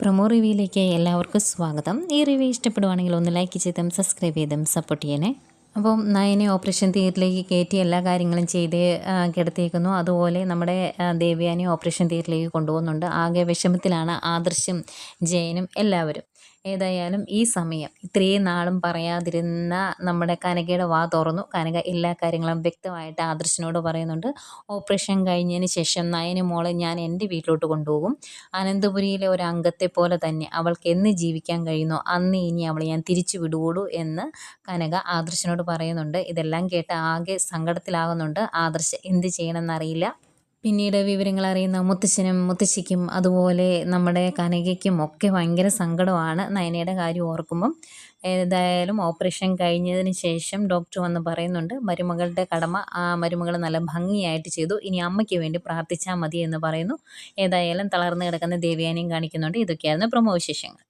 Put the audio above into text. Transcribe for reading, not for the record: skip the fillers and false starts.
Promo റിവ്യൂയിലേക്ക് എല്ലാവർക്കും സ്വാഗതം. ഈ റിവ്യൂ ഇഷ്ടപ്പെടുവാണെങ്കിൽ ഒന്ന് ലൈക്ക് ചെയ്തും സബ്സ്ക്രൈബ് ചെയ്തും സപ്പോർട്ട് ചെയ്യണേ. അപ്പം നയനെ ഓപ്പറേഷൻ തിയേറ്ററിലേക്ക് കയറ്റി എല്ലാ കാര്യങ്ങളും ചെയ്ത് കിടത്തിയേക്കുന്നു. അതുപോലെ നമ്മുടെ ദേവ്യാനെ ഓപ്പറേഷൻ തിയേറ്ററിലേക്ക് കൊണ്ടുപോകുന്നുണ്ട്. ആകെ വിഷമത്തിലാണ് ആദർശും ജയനും എല്ലാവരും. ഏതായാലും ഈ സമയം ഇത്രയും നാളും പറയാതിരുന്ന നമ്മുടെ കനകയുടെ വാ തുറന്നു. കനക എല്ലാ കാര്യങ്ങളും വ്യക്തമായിട്ട് ആദർശിനോട് പറയുന്നുണ്ട്. ഓപ്പറേഷൻ കഴിഞ്ഞതിന് ശേഷം നയന് മോളെ ഞാൻ എൻ്റെ വീട്ടിലോട്ട് കൊണ്ടുപോകും. അനന്തപുരിയിലെ ഒരു അംഗത്തെ പോലെ തന്നെ അവൾക്ക് എന്ന് ജീവിക്കാൻ കഴിയുന്നോ അന്ന് ഇനി അവളെ ഞാൻ തിരിച്ചു വിടുകയുള്ളൂ എന്ന് കനക ആദർശിനോട് പറയുന്നുണ്ട്. ഇതെല്ലാം കേട്ട് ആകെ സങ്കടത്തിലാകുന്നുണ്ട് ആദർശ്. എന്ത് ചെയ്യണമെന്നറിയില്ല. പിന്നീട് വിവരങ്ങൾ അറിയുന്ന മുത്തശ്ശനും മുത്തശ്ശിക്കും അതുപോലെ നമ്മുടെ കനകയ്ക്കും ഒക്കെ ഭയങ്കര സങ്കടമാണ് നയനയുടെ കാര്യം ഓർക്കുമ്പം. ഏതായാലും ഓപ്പറേഷൻ കഴിഞ്ഞതിന് ശേഷം ഡോക്ടർ വന്ന് പറയുന്നുണ്ട് മരുമകളുടെ കടമ മരുമകൾ നല്ല ഭംഗിയായിട്ട് ചെയ്തു, ഇനി അമ്മയ്ക്ക് വേണ്ടി പ്രാർത്ഥിച്ചാൽ മതി എന്ന് പറയുന്നു. ഏതായാലും തളർന്ന് കിടക്കുന്ന ദേവയാനിയും കാണിക്കുന്നുണ്ട്. ഇതൊക്കെയായിരുന്നു പ്രൊമോ വിശേഷങ്ങൾ.